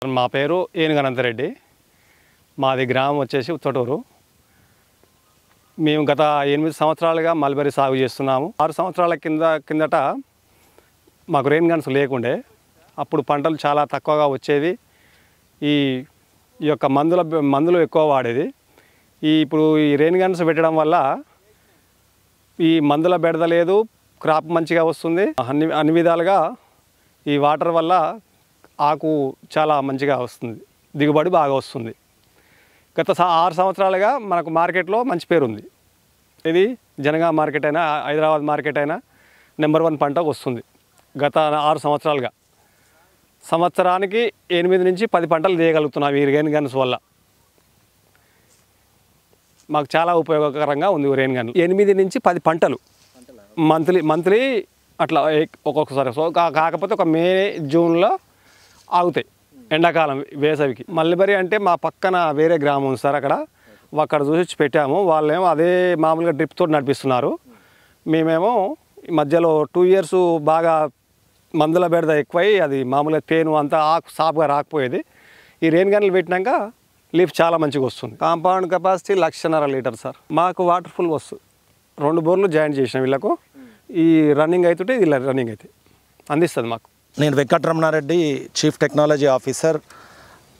మా పేరు ఏనుగు అనంతరెడ్డి. మాది గ్రామం వచ్చేసి ఉత్తటూరు. మేము గత 8 సంవత్సరాలుగా మల్బరీ సాగు చేస్తున్నాము. 6 సంవత్సరాల కిందట మాకు రెయిన్ గన్స్ లేకుండే. అప్పుడు పంటలు చాలా తక్కువగా వచ్చేవి. ఈ యొక్క మందులు ఎక్కువ వాడేది. ఇప్పుడు ఈ రెయిన్ గన్స్ పెట్టడం వల్ల ఈ మందుల బెడద లేదు, క్రాప్ మంచిగా వస్తుంది. అన్ని విధాలుగా ఈ వాటర్ వల్ల ఆకు చాలా మంచిగా వస్తుంది, దిగుబడి బాగా వస్తుంది. గత 6 సంవత్సరాలుగా మనకు మార్కెట్లో మంచి పేరు ఉంది. ఇది జనగామ మార్కెట్ అయినా హైదరాబాద్ మార్కెట్ అయినా నెంబర్ 1 పంట వస్తుంది. గత 6 సంవత్సరాలుగా సంవత్సరానికి 8 నుంచి 10 పంటలు తీయగలుగుతున్నాం ఈ రెయిన్ గన్స్ వల్ల. మాకు చాలా ఉపయోగకరంగా ఉంది రెయిన్ గన్. 8 నుంచి 10 పంటలు మంత్లీ అట్లా ఒక్కొక్కసారి. సో కాకపోతే ఒక మే జూన్లో ఆగుతాయి ఎండాకాలం వేసవికి. మల్బరీ అంటే మా పక్కన వేరే గ్రామం ఉంది సార్, అక్కడ చూసి పెట్టాము. వాళ్ళేమో అదే మామూలుగా డ్రిప్ తోటి నడిపిస్తున్నారు. మేమేమో మధ్యలో 2 ఇయర్స్ బాగా మందుల బెడద ఎక్కువై అది మామూలుగా తేను అంతా ఆకు సాఫ్గా రాకపోయేది. ఈ రెయిన్ గన్లు పెట్టినాక లీఫ్ చాలా మంచిగా వస్తుంది. Compound capacity 1.5 litre sir. మాకు వాటర్ ఫుల్ వస్తుంది. 2 బోర్లు జాయిన్ చేసినాం వీళ్ళకు. ఈ రన్నింగ్ అవుతుంటే ఇది రన్నింగ్ అయితే అందిస్తుంది మాకు. నేను Venkataramana Reddy, chief technology officer,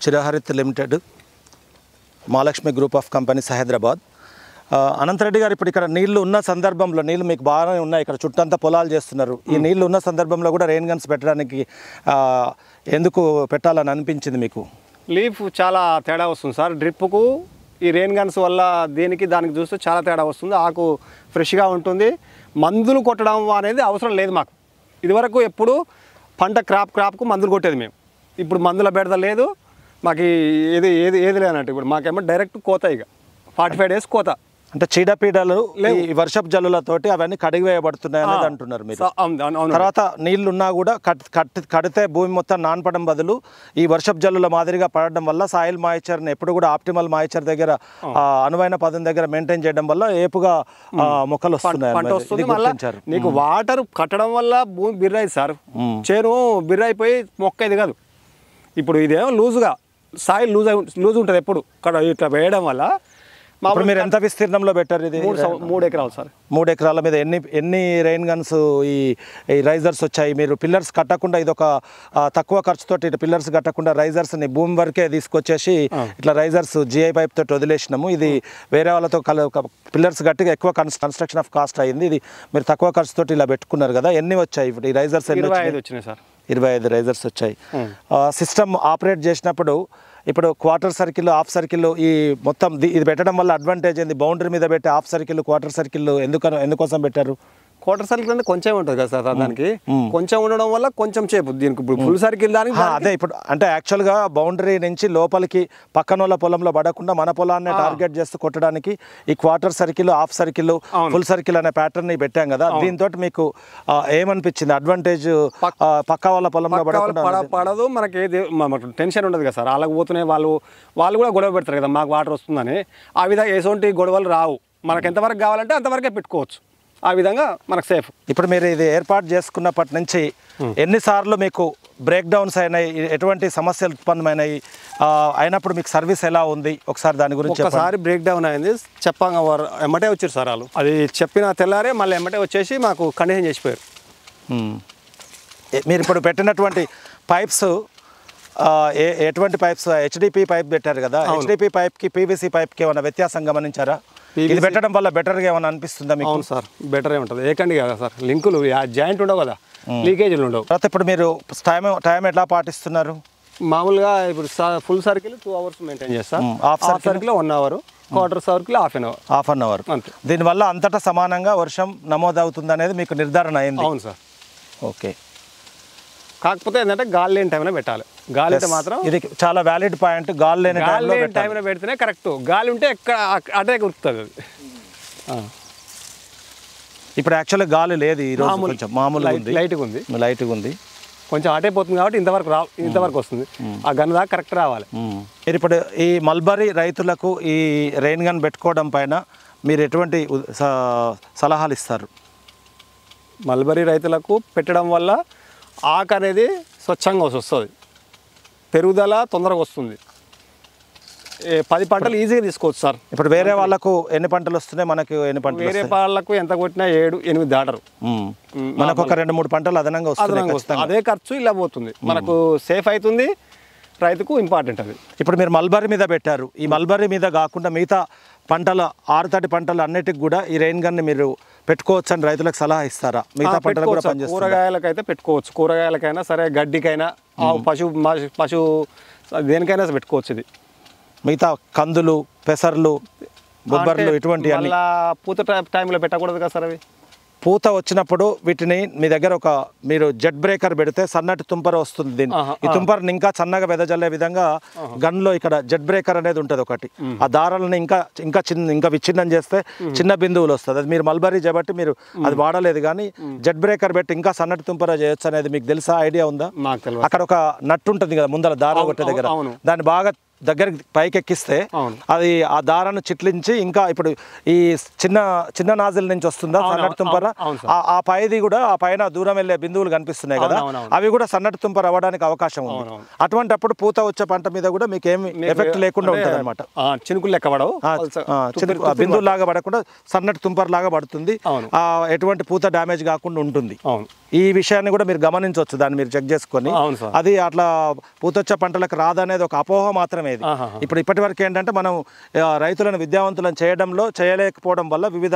Chiraharit limited, Mahalakshmi group of companies, Hyderabad. Ananta Reddy గారు, ఇప్పుడు ఇక్కడ నీళ్లు ఉన్న సందర్భంలో, నీళ్ళు మీకు బాగానే ఉన్నాయి, ఇక్కడ చుట్టంతా పొలాలు చేస్తున్నారు. ఈ నీళ్లు ఉన్న సందర్భంలో కూడా రెయిన్ గన్స్ పెట్టడానికి ఎందుకు పెట్టాలని అనిపించింది మీకు? లీఫ్ చాలా తేడా వస్తుంది సార్. డ్రిప్కు ఈ రెయిన్ గన్స్ వల్ల దానికి చూస్తే చాలా తేడా వస్తుంది. ఆకు ఫ్రెష్గా ఉంటుంది. మందులు కొట్టడం అనేది అవసరం లేదు మాకు. ఇదివరకు ఎప్పుడు పంట క్రాప్కు మందులు కొట్టేది మేము. ఇప్పుడు మందుల బెడద లేదు మాకు. ఏది లేనట్టు ఇప్పుడు మాకేమో డైరెక్ట్ కోత. ఇక 45 days కోత. అంటే చీడపీడలు ఈ వర్షపు జల్లులతోటి అవన్నీ కడిగివేయబడుతున్నాయి అనేది అంటున్నారు మీరు. తర్వాత నీళ్లున్నా కూడా కడితే భూమి మొత్తం నానపడం బదులు ఈ వర్షపు జల్లుల మాదిరిగా పడడం వల్ల సాయిల్ మాయిశ్చర్ని ఎప్పుడు కూడా ఆప్టిమల్ మాయిశ్చర్ దగ్గర, అనువైన పదం దగ్గర మెయింటైన్ చేయడం వల్ల ఏపుగా మొక్కలు వస్తున్నాయి. నీకు వాటర్ కట్టడం వల్ల భూమి బిర్రైంది సార్. చేను బిర్రైపోయి మొక్క ఇది కాదు. ఇప్పుడు ఇదేమో లూజుగా సాయిల్ లూజ్ ఉంటుంది ఎప్పుడు ఇట్లా వేయడం వల్ల. మీరు ఎంత విస్తీర్ణంలో పెట్టారు ఇది? 3 ఎకరాలు సార్. 3 ఎకరాల మీద ఎన్ని రెయిన్ గన్స్ ఈ రైజర్స్ వచ్చాయి? మీరు పిల్లర్స్ కట్టకుండా, ఇది ఒక తక్కువ ఖర్చుతోటి పిల్లర్స్ కట్టకుండా రైజర్స్ని భూమి వరకే తీసుకొచ్చేసి ఇట్లా రైజర్స్ GI పైప్ తోటి వదిలేసినాము. ఇది వేరే వాళ్ళతో పిల్లర్స్ గట్టిగా ఎక్కువ కన్స్ట్రక్షన్ ఆఫ్ కాస్ట్ అయింది. ఇది మీరు తక్కువ ఖర్చుతోటి ఇలా పెట్టుకున్నారు కదా, ఎన్ని వచ్చాయి ఇప్పుడు ఈ రైజర్స్? 25 వచ్చినాయి సార్. 25 రైజర్స్ వచ్చాయి. సిస్టమ్ ఆపరేట్ చేసినప్పుడు ఇప్పుడు క్వార్టర్ సర్కిల్, హాఫ్ సర్కిల్, ఈ మొత్తం ఇది పెట్టడం వల్ల అడ్వాంటేజ్ ఏంది? బౌండరీ మీద పెట్టి హాఫ్ సర్కిల్, క్వార్టర్ సర్కిల్ ఎందుకోసం పెట్టారు? క్వార్టర్ సర్కిల్ అంటే కొంచెం ఉంటుంది కదా సార్. దానికి కొంచెం ఉండడం వల్ల కొంచెం చేపు, దీనికి ఇప్పుడు ఫుల్ సర్కిల్ దానికి అదే. ఇప్పుడు అంటే యాక్చువల్గా బౌండరీ నుంచి లోపలికి పక్కన వాళ్ళ పొలంలో పడకుండా మన పొలాన్ని టార్గెట్ చేస్తూ కొట్టడానికి ఈ quarter circle, half circle, full circle అనే ప్యాటర్న్ పెట్టాం కదా. దీంతో మీకు ఏమనిపించింది అడ్వాంటేజ్? పక్క వాళ్ళ పొలంలో పడదు, మనకి టెన్షన్ ఉండదు కదా సార్. వాళ్ళకి పోతున్నాయి, వాళ్ళు కూడా గొడవ పెడతారు కదా మాకు వాటర్ వస్తుందని. ఆ విధంగా ఎటువంటి గొడవలు రావు. మనకు ఎంతవరకు కావాలంటే అంతవరకే పెట్టుకోవచ్చు. ఆ విధంగా మనకు సేఫ్. ఇప్పుడు మీరు ఇది ఏర్పాటు చేసుకున్నప్పటి నుంచి ఎన్నిసార్లు మీకు బ్రేక్ డౌన్స్ అయినాయి? ఎటువంటి సమస్యలు ఉత్పన్నమైనాయి? అయినప్పుడు మీకు సర్వీస్ ఎలా ఉంది? ఒకసారి దాని గురించి. ఒకసారి బ్రేక్ డౌన్ అయింది, చెప్పంగా ఎమ్మటే వచ్చారు సార్ వాళ్ళు. అది చెప్పిన తెల్లారే మళ్ళీ ఎమ్మటే వచ్చేసి మాకు కండిషన్ చేసిపోయారు. మీరు ఇప్పుడు పెట్టినటువంటి పైప్స్ ఎటువంటి పైప్స్? HDP పైప్ పెట్టారు కదా. HDP పైప్కి PVC పైప్కి ఏమైనా వ్యత్యాసం గమనించారా? ఇది పెట్టడం వల్ల బెటర్గా ఏమైనా అనిపిస్తుందా మీకు? అవును సార్, బెటరే ఉంటుంది. ఏకండి కదా సార్, లింకులు జాయింట్ ఉండవు కదా, లీకేజీలు ఉండవు. తర్వాత ఇప్పుడు మీరు టైం ఎట్లా పాటిస్తున్నారు? మామూలుగా ఇప్పుడు ఫుల్ సర్కిల్ 2 hours మెయింటైన్ చేస్తాం. Half circle 1 hour, quarter circle half an hour. అంతే. దీనివల్ల అంతటా సమానంగా వర్షం నమోదవుతుంది అనేది మీకు నిర్ధారణ అయింది? అవును సార్. ఓకే. కాకపోతే ఏంటంటే గాలి లేని టైంలో పెట్టాలి. గాలి అయితే మాత్రం ఇది చాలా వ్యాలిడ్ పాయింట్. గాలి లేని టైంలో పెడితేనే కరెక్ట్. గాలి ఉంటే అటే గుర్తుంది అది. ఇప్పుడు యాక్చువల్గా గాలి లేదు ఈరోజు, కొంచెం మామూలుగా లైట్గా ఉంది. కొంచెం అటే పోతుంది కాబట్టి ఇంతవరకు వస్తుంది. ఆ గన్ దాకా కరెక్ట్ రావాలి. మీరు ఇప్పుడు ఈ మల్బరీ రైతులకు ఈ రెయిన్ గన్ పెట్టుకోవడం పైన మీరు ఎటువంటి సలహాలు ఇస్తారు? మల్బరీ రైతులకు పెట్టడం వల్ల ఆకు అనేది స్వచ్ఛంగా వస్తుంది. పెరుగుదల తొందరగా వస్తుంది. 10 పంటలు ఈజీగా తీసుకోవచ్చు సార్. ఇప్పుడు వేరే వాళ్ళకు ఎన్ని పంటలు వస్తున్నాయి, మనకు ఎన్ని పంటలు? వేరే వాళ్ళకు ఎంత కొట్టినా 7-8 దాటరు. మనకు ఒక 2-3 పంటలు అదనంగా వస్తుంది. అదే ఖర్చు ఇలా పోతుంది, మనకు సేఫ్ అవుతుంది, రైతుకు ఇంపార్టెంట్ అది. ఇప్పుడు మీరు మల్బరీ మీద పెట్టారు, ఈ మల్బరీ మీద కాకుండా మిగతా పంటల ఆరుతడి పంటలు అన్నిటికి కూడా ఈ రెయిన్ గన్ మీరు పెట్టుకోవచ్చు అని రైతులకు సలహా ఇస్తారా? మిగతా పంటలు కూడా పనిచేస్తుంది. కూరగాయలకైతే పెట్టుకోవచ్చు, కూరగాయలకైనా సరే, గడ్డికైనా, పశువు దేనికైనా పెట్టుకోవచ్చు. ఇది మిగతా కందులు, పెసర్లు, బొబ్బర్లు ఇటువంటి పూత టైంలో పెట్టకూడదు కదా సార్. అవి పూత వచ్చినప్పుడు వీటిని మీ దగ్గర మీరు జెట్ బ్రేకర్ పెడితే సన్నటి తుంపర వస్తుంది. దీన్ని ఈ తుంపరని ఇంకా సన్నగా వెదజల్లే విధంగా గన్లో ఇక్కడ జెట్ బ్రేకర్ అనేది ఉంటుంది ఒకటి. ఆ దారాలను ఇంకా విచ్ఛిన్నం చేస్తే చిన్న బిందువులు వస్తుంది. అది మీరు మల్బరీ చేయబట్టి మీరు అది వాడలేదు, కానీ జెట్ బ్రేకర్ పెట్టి ఇంకా సన్నటి తుంపర చేయొచ్చు అనేది మీకు తెలుసా? ఐడియా ఉందా? అక్కడ ఒక నట్టు ఉంటుంది కదా ముందర దార ఒకటి దగ్గర, దాన్ని బాగా దగ్గరికి పైకి ఎక్కిస్తే అది ఆ దారాన్ని చిట్లించి ఇంకా ఇప్పుడు ఈ చిన్న నాజిల్ నుంచి వస్తుందా సన్నటి తుంపర, ఆ పైది కూడా ఆ పైన దూరం వెళ్ళే బిందువులు కనిపిస్తున్నాయి కదా, అవి కూడా సన్నటి తుంపర అవ్వడానికి అవకాశం ఉంది. అటువంటి అప్పుడు పూత వచ్చే పంట మీద కూడా మీకు ఏమి ఎఫెక్ట్ లేకుండా ఉంటుంది అనమాట. చినుకులు లెక్క పడవు, బిందువు లాగా పడకుండా సన్నటి తుంపర లాగా పడుతుంది, ఎటువంటి పూత డ్యామేజ్ కాకుండా ఉంటుంది. ఈ విషయాన్ని కూడా మీరు గమనించవచ్చు, దాన్ని మీరు చెక్ చేసుకొని. అది అట్లా పూతొచ్చే పంటలకు రాదనేది ఒక అపోహ మాత్రమే. ఇప్పుడు ఇప్పటి వరకు ఏంటంటే మనం రైతులను విద్యావంతులను చేయలేకపోవడం వల్ల, వివిధ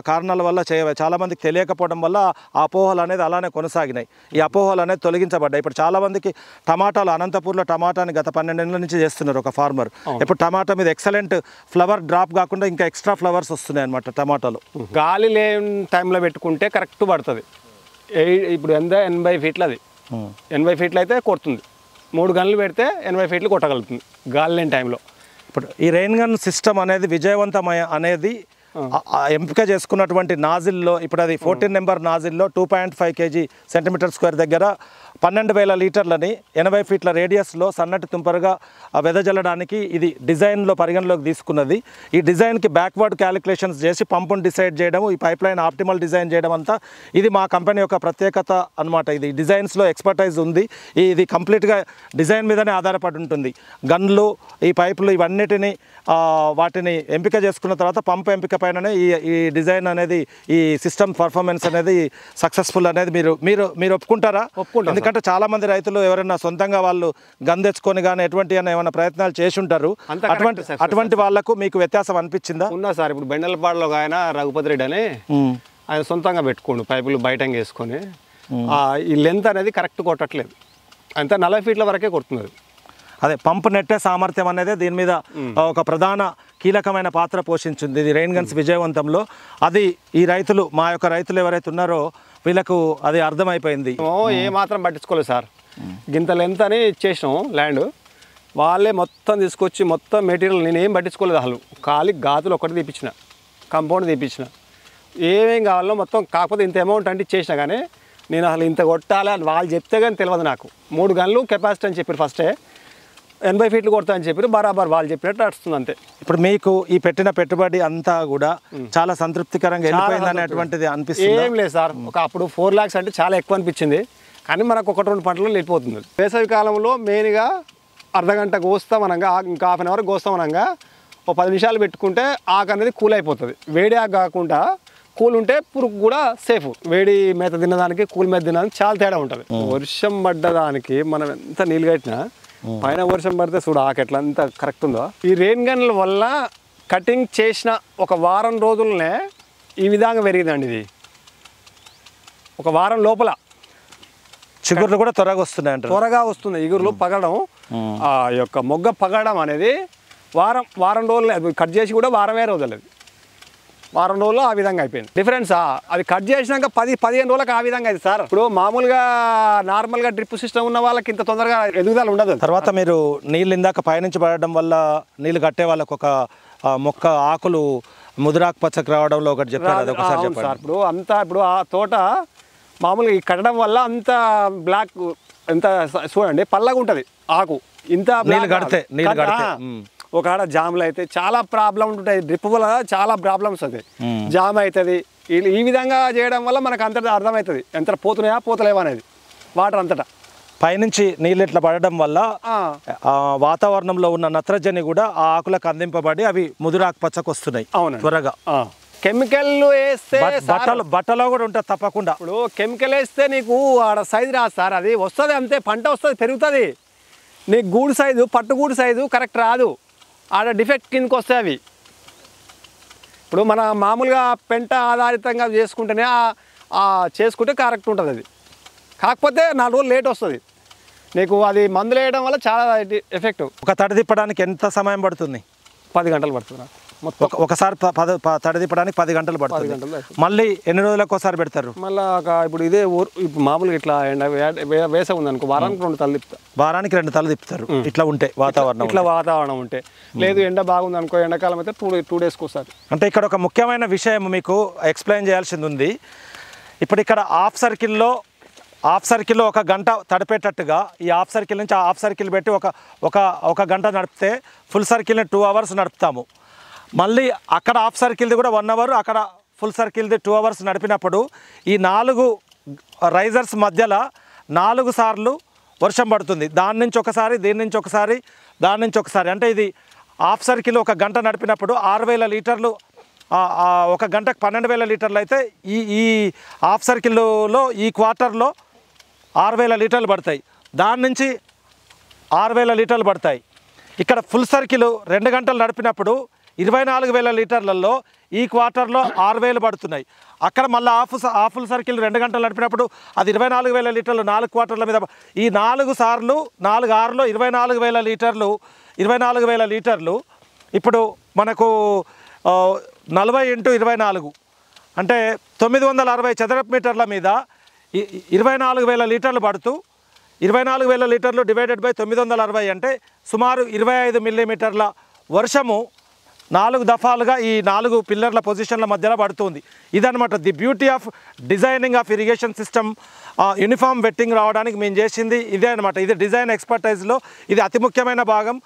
కారణాల వల్ల చాలా మందికి తెలియకపోవడం వల్ల ఆ అపోహలు అనేది అలానే కొనసాగినాయి. ఈ అపోహలు అనేది తొలగించబడ్డాయి. ఇప్పుడు చాలా మందికి టమాటాలు, అనంతపూర్లో టమాటాని గత 12 ఏళ్ళ నుంచి చేస్తున్నారు ఒక ఫార్మర్. ఇప్పుడు టమాటా మీద ఎక్సలెంట్ ఫ్లవర్ డ్రాప్ కాకుండా ఇంకా ఎక్స్ట్రా ఫ్లవర్స్ వస్తున్నాయి అనమాట టమాటాలు. గాలి లేని టైంలో పెట్టుకుంటే కరెక్ట్ పడుతుంది. ఇప్పుడు 80 ఫీట్లు, అది 80 ఫీట్లు అయితే కొడుతుంది. 3 గన్లు పెడితే 80 ఫీట్లు కొట్టగలుగుతుంది గాలి లేని టైంలో. ఇప్పుడు ఈ రెయిన్ గన్ సిస్టమ్ అనేది విజయవంతమయ అనేది ఎంపిక చేసుకున్నటువంటి నాజిల్లో, ఇప్పుడు అది 14 నెంబర్ నాజిల్లో 2.5 kg సెంటీమీటర్² దగ్గర 12,000 లీటర్లని 80 ఫీట్ల రేడియస్లో సన్నటి తుంపరగా వెదజల్లడానికి ఇది డిజైన్లో పరిగణలోకి తీసుకున్నది. ఈ డిజైన్కి బ్యాక్వర్డ్ క్యాలిక్యులేషన్స్ చేసి పంపును డిసైడ్ చేయడం, ఈ పైప్ లైన్ ఆప్టిమల్ డిజైన్ చేయడం అంతా ఇది మా కంపెనీ యొక్క ప్రత్యేకత అనమాట. ఇది డిజైన్స్లో ఎక్స్పర్టైజ్ ఉంది. ఇది కంప్లీట్గా డిజైన్ మీదనే ఆధారపడి ఉంటుంది. గన్లు, ఈ పైపులు, ఇవన్నిటిని వాటిని ఎంపిక చేసుకున్న తర్వాత పంప్ ఎంపిక పైననే ఈ డిజైన్ అనేది, ఈ సిస్టమ్ పర్ఫార్మెన్స్ అనేది సక్సెస్ఫుల్ అనేది మీరు ఒప్పుకుంటారా? ఎందుకంటే చాలా మంది రైతులు ఎవరైనా సొంతంగా వాళ్ళు గన్ తెచ్చుకొని కానీ ఎటువంటి ఏమైనా ప్రయత్నాలు చేసి ఉంటారు. అటువంటి వాళ్ళకు మీకు వ్యత్యాసం అనిపించిందా? ఉన్నా సార్. ఇప్పుడు బెండలపాడులో ఆయన రఘుపతి రెడ్డి అని ఆయన సొంతంగా పెట్టుకోండు పైపులు బయట వేసుకొని, ఈ లెంత్ అనేది కరెక్ట్ కొట్టట్లేదు, అంతా 40 ఫీట్ల వరకే కొడుతున్నది. అదే పంప్ నెట్టే సామర్థ్యం అనేది దీని మీద ఒక ప్రధాన కీలకమైన పాత్ర పోషించింది ఇది రెయిన్ గన్స్ విజయవంతంలో. అది ఈ రైతులు, మా యొక్క రైతులు ఎవరైతే ఉన్నారో వీళ్ళకు అది అర్థమైపోయింది. ఏ మాత్రం పట్టించుకోలేదు సార్. గింత లెంత్ అని ఇచ్చేసినాం ల్యాండ్, వాళ్ళే మొత్తం తీసుకొచ్చి మొత్తం మెటీరియల్ నేనేం పట్టించుకోలేదు. అసలు ఖాళీ గాతులు ఒకటి తీపించిన, కాంపౌండ్ తీపించిన, ఏమేం కావాలో మొత్తం. కాకపోతే ఇంత అమౌంట్ అంటే ఇచ్చేసిన, కానీ నేను అసలు ఇంత కొట్టాలి అని వాళ్ళు చెప్తే కానీ తెలియదు నాకు. 3 గన్లు కెపాసిటీ అని చెప్పారు ఫస్టే, 80 ఫీట్లు కొడతా అని చెప్పి బరాబర్ వాళ్ళు చెప్పినట్టు నడుస్తుంది అంతే. ఇప్పుడు మీకు ఈ పెట్టిన పెట్టుబడి అంతా కూడా చాలా సంతృప్తికరంగా వెళ్ళిపోయింది అనేటువంటిది అనిపిస్తుంది? ఏం లేదు సార్, అప్పుడు 4 lakhs అంటే చాలా ఎక్కువ అనిపించింది, కానీ మనకు 1-2 పంటలు వెళ్ళిపోతుంది. వేసవి కాలంలో మెయిన్గా అర్ధగంట కోస్తామనగా, ఇంకా ½ an hour కోస్తామనగా, 10 నిమిషాలు పెట్టుకుంటే ఆకు అనేది కూల్ అయిపోతుంది. వేడి ఆకు కాకుండా కూల్ ఉంటే పురుగు కూడా సేఫ్. వేడి మేత తినడానికి కూల్ మేత తినడానికి చాలా తేడా ఉంటుంది. వర్షం పడ్డదానికి మనం ఎంత నీళ్ళు కట్టినా పైన వర్షం పడితే చూడు ఆకు ఎట్లా అంత కరెక్ట్ ఉందో. ఈ రెయిన్ గన్ల వల్ల కటింగ్ చేసిన 1 వారం రోజులనే ఈ విధంగా పెరిగిందండి. ఇది 1 వారం లోపల చిగుర్లు కూడా త్వరగా వస్తుంది. ఇగురులు పగలడం, ఆ యొక్క మొగ్గ పగలడం అనేది వారం రోజులు కట్ చేసి కూడా వారమే రోజులు, అది వారం రోజుల్లో ఆ విధంగా అయిపోయింది. డిఫరెన్స్ అది కట్ చేసినాక 10-15 రోజులకు ఆ విధంగా అయింది సార్. ఇప్పుడు మామూలుగా నార్మల్గా డ్రిప్ సిస్టమ్ ఉన్న వాళ్ళకి ఇంత తొందరగా ఎదుగుదల ఉండదు. తర్వాత మీరు నీళ్ళు ఇందాక పైనుంచి పడడం వల్ల నీళ్ళు కట్టే వాళ్ళకు ఒక మొక్క ఆకులు ముదురాకు పచ్చకు రావడంలో ఒకటి చెప్పారు, అది ఒకసారి చెప్పండి సార్. ఇప్పుడు ఆ తోట మామూలుగా ఈ కట్టడం వల్ల అంత బ్లాక్, ఎంత చూడండి పల్లగా ఉంటుంది ఆకు, ఇంత నీళ్ళు కడితే ఒక ఆడ జామ్లు అయితే చాలా ప్రాబ్లం ఉంటాయి. డ్రిప్ వల్ల చాలా ప్రాబ్లమ్స్ అవుతాయి, జామ్ అవుతుంది. ఈ విధంగా చేయడం వల్ల మనకు అంతటా అర్థమవుతుంది ఎంత పోతున్నాయా పోతలేవా అనేది, వాటర్ అంతటా. పైనుంచి నీళ్ళు ఇట్లా పడడం వల్ల వాతావరణంలో ఉన్న నత్రజని కూడా ఆ ఆకులకు అందింపబడి అవి ముదురాకుపచ్చకు వస్తున్నాయి త్వరగా. కెమికల్ వేస్తే బట్టలో కూడా ఉంటుంది తప్పకుండా. ఇప్పుడు కెమికల్ వేస్తే నీకు ఆడ సైజు రాదు సార్, అది వస్తుంది అంతే, పంట వస్తుంది, పెరుగుతుంది. నీకు గూడు సైజు, పట్టుగూడు సైజు కరెక్ట్ రాదు, ఆడ డిఫెక్ట్ కిందకి వస్తాయి అవి. ఇప్పుడు మన మామూలుగా పెంట ఆధారితంగా చేసుకుంటేనే చేసుకుంటే కరెక్ట్ ఉంటుంది అది. కాకపోతే 4 రోజులు లేట్ వస్తుంది నీకు, అది మందులు వేయడం వల్ల చాలా ఎఫెక్ట్. ఒక తడి తిప్పడానికి ఎంత సమయం పడుతుంది? 10 గంటలు పడుతుంది మొత్తం. ఒకసారి తడి తిప్పడానికి 10 గంటలు పడుతుంది. మళ్ళీ ఎన్ని రోజులకు ఒకసారి పెడతారు? మళ్ళీ ఇప్పుడు ఇదే ఇప్పుడు మామూలుగా ఇట్లా వేసవి ఉంది అనుకో, వారానికి 2 తలలు తిప్పుతా. వారానికి 2 తలలు తిప్పుతారు ఇట్లా ఉంటే వాతావరణం, ఇట్లా వాతావరణం ఉంటే. లేదు ఎండ బాగుంది అనుకో, ఎండాకాలం అయితే 2 డేస్కి వస్తుంది. అంటే ఇక్కడ ఒక ముఖ్యమైన విషయం మీకు ఎక్స్ప్లెయిన్ చేయాల్సింది ఉంది. ఇప్పుడు ఇక్కడ హాఫ్ సర్కిల్లో 1 గంట తడిపేటట్టుగా ఈ హాఫ్ సర్కిల్ నుంచి ఆ హాఫ్ సర్కిల్ పెట్టి ఒక గంట నడిపితే ఫుల్ సర్కిల్ని 2 అవర్స్ నడుపుతాము. మళ్ళీ అక్కడ హాఫ్ సర్కిల్ది కూడా 1 అవర్, అక్కడ ఫుల్ సర్కిల్ది 2 అవర్స్ నడిపినప్పుడు ఈ 4 రైజర్స్ మధ్యలో 4 సార్లు వర్షం పడుతుంది. దాని నుంచి ఒకసారి, దీని నుంచి ఒకసారి, దాని నుంచి ఒకసారి. అంటే ఇది హాఫ్ సర్కిల్ 1 గంట నడిపినప్పుడు 6000 లీటర్లు, 1 గంటకు 12000 లీటర్లు అయితే ఈ హాఫ్ సర్కిల్లో ఈ క్వార్టర్లో 6000 లీటర్లు పడతాయి. దాని నుంచి 6000 లీటర్లు పడతాయి. ఇక్కడ ఫుల్ సర్కిల్ 2 గంటలు నడిపినప్పుడు 24000 లీటర్లలో ఈ క్వార్టర్లో 6000 పడుతున్నాయి. అక్కడ మళ్ళీ ఫుల్ సర్కిల్ 2 గంటలు నడిపినప్పుడు అది 24000 లీటర్లు 4 క్వార్టర్ల మీద. ఈ 4 సార్లు 4 6లో 24000 లీటర్లు. 24000 లీటర్లు ఇప్పుడు మనకు 40 × 24 అంటే 960 చదరపు మీటర్ల మీద 24000 లీటర్లు పడుతూ 24000 లీటర్లు డివైడెడ్ బై 960 అంటే సుమారు 25 మిల్లీమీటర్ల వర్షము 4 దఫాలుగా ఈ 4 పిల్లర్ల పొజిషన్ల మధ్యలో పడుతుంది. ఇదనమాట the beauty of designing of irrigation system. Uniform vetting రావడానికి మేము చేసింది ఇదే అనమాట. ఇది డిజైన్ ఎక్స్పర్టైజ్లో ఇది అతి ముఖ్యమైన భాగం.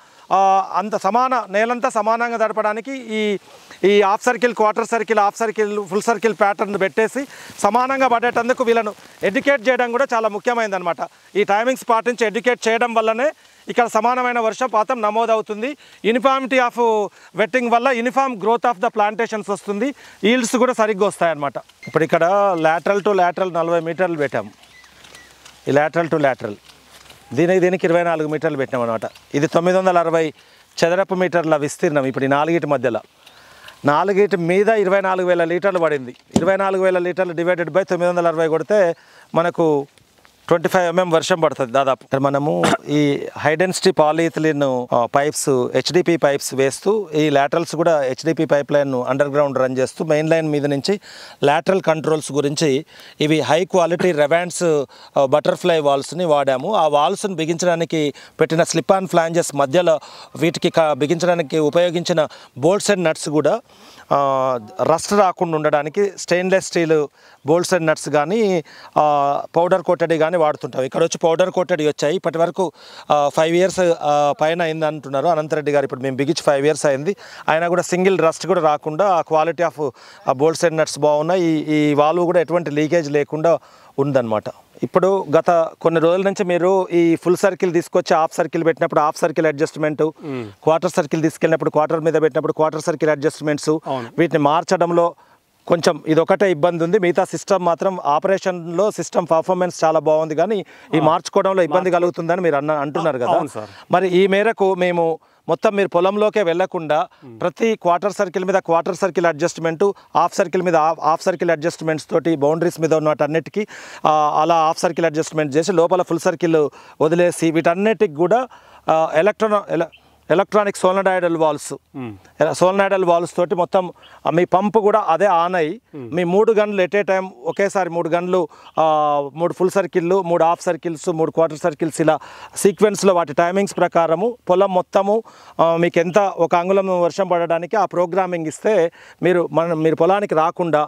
అంత నేలంతా సమానంగా దడపడానికి ఈ half circle, quarter circle, half circle, full circle pattern పెట్టేసి సమానంగా పడేటందుకు వీళ్ళను ఎడ్యుకేట్ చేయడం కూడా చాలా ముఖ్యమైనది అనమాట. ఈ టైమింగ్స్ పాటించి ఎడ్యుకేట్ చేయడం వల్లనే ఇక్కడ సమానమైన వర్షపాతం నమోదవుతుంది. యూనిఫామిటీ ఆఫ్ వెట్టింగ్ వల్ల uniform growth of the plantations వస్తుంది, ఈల్డ్స్ కూడా సరిగ్గా వస్తాయన్నమాట. ఇప్పుడు ఇక్కడ లాటరల్ టు లాటరల్ 40 మీటర్లు పెట్టాము. ఈ లాటరల్ టు లాటరల్ దీనికి 24 మీటర్లు పెట్టాం అనమాట. ఇది 960 చదరపు మీటర్ల విస్తీర్ణం. ఇప్పుడు ఈ 4 మధ్యలో 4 మీద 24000 లీటర్లు పడింది. 24000 లీటర్లు డివైడెడ్ బై 960 కొడితే మనకు 25 mm వర్షం పడుతుంది దాదాపు. మనము ఈ high density polyethylene pipes, HDP pipes వేస్తూ ఈ లాటరల్స్ కూడా HDP pipe line underground run చేస్తూ మెయిన్ లైన్ మీద నుంచి లాటరల్ కంట్రోల్స్ గురించి ఇవి హై క్వాలిటీ రెవాన్స్ బటర్ఫ్లై వాల్స్ని వాడాము. ఆ వాల్స్ని బిగించడానికి పెట్టిన స్లిప్ ఆన్ ఫ్లాంజెస్ మధ్యలో వీటికి బిగించడానికి ఉపయోగించిన బోల్ట్స్ అండ్ నట్స్ కూడా రస్ట్ రాకుండా ఉండడానికి stainless steel bolts and nuts కానీ పౌడర్ కోటెడ్ కానీ వాడుతుంటాం. ఇక్కడ వచ్చి పౌడర్ కోటెడ్ వచ్చాయి. ఇప్పటి వరకు 5 years పైన అయింది అంటున్నారు అనంతరెడ్డి గారు. ఇప్పుడు మేము బిగించి 5 years అయింది. అయినా కూడా సింగిల్ రస్ట్ కూడా రాకుండా ఆ quality of bolts and nuts బాగున్నాయి. ఈ వాల్వ్ కూడా ఎటువంటి లీకేజ్ లేకుండా ఉందన్నమాట. ఇప్పుడు గత కొన్ని రోజుల నుంచి మీరు ఈ ఫుల్ సర్కిల్ తీసుకొచ్చి హాఫ్ సర్కిల్ పెట్టినప్పుడు half circle adjustment, quarter circle తీసుకెళ్ళినప్పుడు క్వార్టర్ మీద పెట్టినప్పుడు క్వార్టర్ సర్కిల్ అడ్జస్ట్మెంట్స్, వీటిని మార్చడంలో కొంచెం ఇదొకటే ఇబ్బంది ఉంది. మిగతా సిస్టమ్ మాత్రం ఆపరేషన్లో సిస్టమ్ పర్ఫార్మెన్స్ చాలా బాగుంది, కానీ ఈ మార్చుకోవడంలో ఇబ్బంది కలుగుతుందని మీరు అంటున్నారు కదా. మరి ఈ మేరకు మేము మొత్తం మీరు పొలంలోకే వెళ్లకుండా ప్రతి క్వార్టర్ సర్కిల్ మీద quarter circle adjustment, half circle మీద హాఫ్ సర్కిల్ అడ్జస్ట్మెంట్స్ తోటి బౌండరీస్ మీద ఉన్నటన్నిటికీ అలా హాఫ్ సర్కిల్ అడ్జస్ట్మెంట్ చేసి లోపల ఫుల్ సర్కిల్ వదిలేసి వీటన్నిటికి కూడా ఎలక్ట్రానిక్ సోలనాయిడల్ వాల్స్ తోటి మొత్తం మీ పంపు కూడా అదే ఆన్ అయ్యి మీ 3 గన్లు ఎట్ ఏ టైం ఒకేసారి 3 గన్లు 3 ఫుల్ సర్కిళ్ళు, 3 హాఫ్ సర్కిల్స్, 3 క్వార్టర్ సర్కిల్స్ ఇలా సీక్వెన్స్లో వాటి టైమింగ్స్ ప్రకారము పొలం మొత్తము మీకు ఎంత 1 అంగుళం వర్షం పడడానికి ఆ ప్రోగ్రామింగ్ ఇస్తే మీరు పొలానికి రాకుండా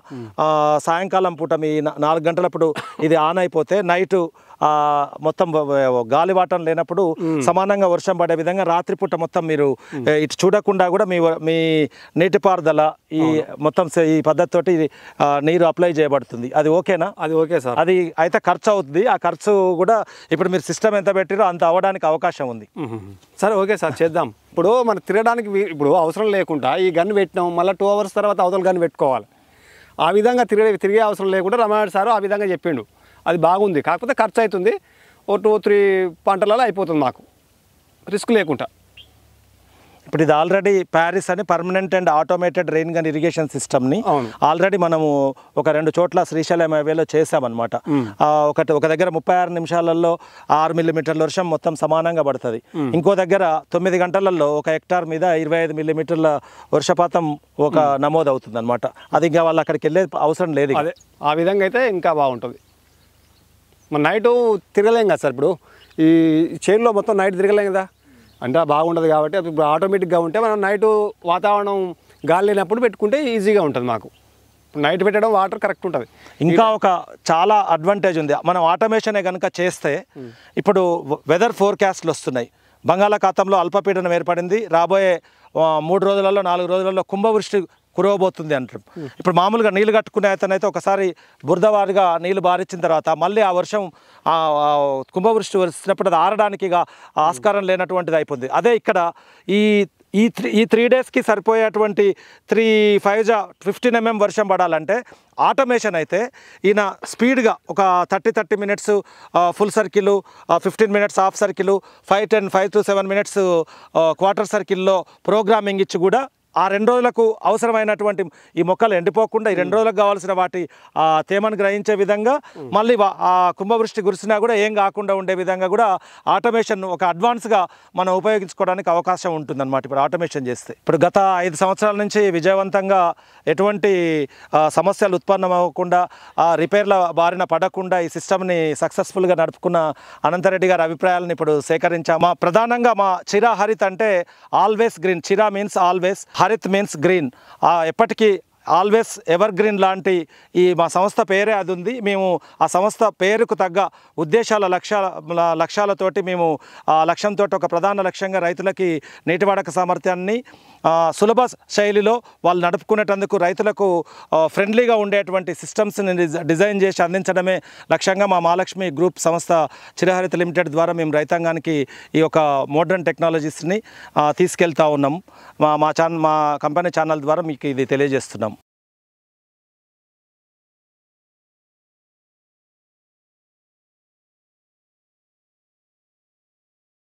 సాయంకాలం పూట మీ 4 గంటలప్పుడు ఇది ఆన్ అయిపోతే నైట్ మొత్తం గాలివాటం లేనప్పుడు సమానంగా వర్షం పడే విధంగా రాత్రిపూట మొత్తం మీరు ఇటు చూడకుండా కూడా మీ నీటిపారుదల ఈ మొత్తం ఈ పద్ధతితోటి నీరు అప్లై చేయబడుతుంది. అది ఓకేనా? అది ఓకే సార్. అది అయితే ఖర్చు అవుతుంది. ఆ ఖర్చు కూడా ఇప్పుడు మీరు సిస్టమ్ ఎంత పెట్టిరో అంత అవ్వడానికి అవకాశం ఉంది. సరే ఓకే సార్, చేద్దాం. ఇప్పుడు మనం తిరగడానికి ఇప్పుడు అవసరం లేకుండా ఈ గన్ పెట్టినాం, మళ్ళీ 2 hours తర్వాత అవతల గన్ పెట్టుకోవాలి. ఆ విధంగా తిరిగే అవసరం లేకుండా రమణ సారు ఆ విధంగా చెప్పిండు. అది బాగుంది. కాకపోతే ఖర్చు అవుతుంది. 2-3 పంటలలో అయిపోతుంది మాకు, రిస్క్ లేకుండా. ఇప్పుడు ఇది ఆల్రెడీ ప్యారిస్ అని permanent and automated rain gun irrigation సిస్టమ్ని ఆల్రెడీ మనము ఒక 2 చోట్ల శ్రీశైలం హైవేలో చేసామన్నమాట. ఒక దగ్గర 36 నిమిషాలలో 6 మిల్లీమీటర్ల వర్షం మొత్తం సమానంగా పడుతుంది. ఇంకో దగ్గర 9 గంటలలో 1 హెక్టార్ మీద 25 మిల్లీమీటర్ల వర్షపాతం నమోదు అవుతుంది అనమాట. అది ఇంకా వాళ్ళు అక్కడికి వెళ్ళే అవసరం లేదు. అదే ఆ విధంగా అయితే ఇంకా బాగుంటుంది. మన నైటు తిరగలేం కదా సార్. ఇప్పుడు ఈ చైన్లో మొత్తం నైట్ తిరగలేం కదా, అంటే బాగుండదు. కాబట్టి ఇప్పుడు ఆటోమేటిక్గా ఉంటే మనం నైటు వాతావరణం గాలి లేనప్పుడు పెట్టుకుంటే ఈజీగా ఉంటుంది మాకు. నైట్ పెట్టడం వాటర్ కరెక్ట్ ఉంటుంది. ఇంకా ఒక చాలా అడ్వాంటేజ్ ఉంది. మనం ఆటోమేషనే కనుక చేస్తే ఇప్పుడు వెదర్ ఫోర్కాస్ట్లు వస్తున్నాయి. బంగాళాఖాతంలో అల్పపీడనం ఏర్పడింది. రాబోయే 3 రోజులలో 4 రోజులలో కుంభవృష్టి కురవబోతుంది అంటారు. ఇప్పుడు మామూలుగా నీళ్ళు కట్టుకునే అతనైతే ఒకసారి బురదవారిగా నీళ్ళు బారించిన తర్వాత మళ్ళీ ఆ వర్షం కుంభవృష్టి వచ్చినప్పుడు అది ఆరడానికి ఆస్కారం లేనటువంటిది అయిపోతుంది. అదే ఇక్కడ ఈ 3 డేస్కి సరిపోయేటువంటి 15 mm వర్షం పడాలంటే ఆటోమేషన్ అయితే ఈయన స్పీడ్గా ఒక 30 minutes full circle, 15 minutes half circle, 5 to 7 minutes quarter సర్కిల్లో ప్రోగ్రామింగ్ ఇచ్చి కూడా ఆ 2 రోజులకు అవసరమైనటువంటి ఈ మొక్కలు ఎండిపోకుండా ఈ 2 రోజులకు కావాల్సిన వాటి తేమను గ్రహించే విధంగా మళ్ళీ ఆ కుంభవృష్టి కురిసినా కూడా ఏం కాకుండా ఉండే విధంగా కూడా ఆటోమేషన్ ఒక అడ్వాన్స్గా మనం ఉపయోగించుకోవడానికి అవకాశం ఉంటుందన్నమాట ఇప్పుడు ఆటోమేషన్ చేస్తే. ఇప్పుడు గత 5 సంవత్సరాల నుంచి విజయవంతంగా ఎటువంటి సమస్యలు ఉత్పన్నమవ్వకుండా రిపేర్ల బారిన పడకుండా ఈ సిస్టమ్ని సక్సెస్ఫుల్గా నడుపుకున్న అనంతరెడ్డి గారి అభిప్రాయాలను ఇప్పుడు సేకరించాము. ప్రధానంగా మా చిరా హరిత్ అంటే always green. Chira means always, Harit means green. ఎప్పటికీ ఆల్వేస్ ఎవర్ గ్రీన్ లాంటి మా సంస్థ పేరే అది ఉంది. మేము ఆ సంస్థ పేరుకు తగ్గ లక్ష్యాలతోటి మేము ఆ లక్ష్యంతో ఒక ప్రధాన లక్ష్యంగా రైతులకి నీటి వాడక సామర్థ్యాన్ని సులభ శైలిలో వాళ్ళు నడుపుకునేటందుకు రైతులకు ఫ్రెండ్లీగా ఉండేటువంటి సిస్టమ్స్ని డిజైన్ చేసి అందించడమే లక్ష్యంగా మా మహాలక్ష్మి గ్రూప్ సంస్థ చిరహరిత లిమిటెడ్ ద్వారా మేము రైతాంగానికి ఈ యొక్క మోడర్న్ టెక్నాలజీస్ని తీసుకెళ్తా ఉన్నాం. మా కంపెనీ ఛానల్ ద్వారా మీకు ఇది తెలియజేస్తున్నాం.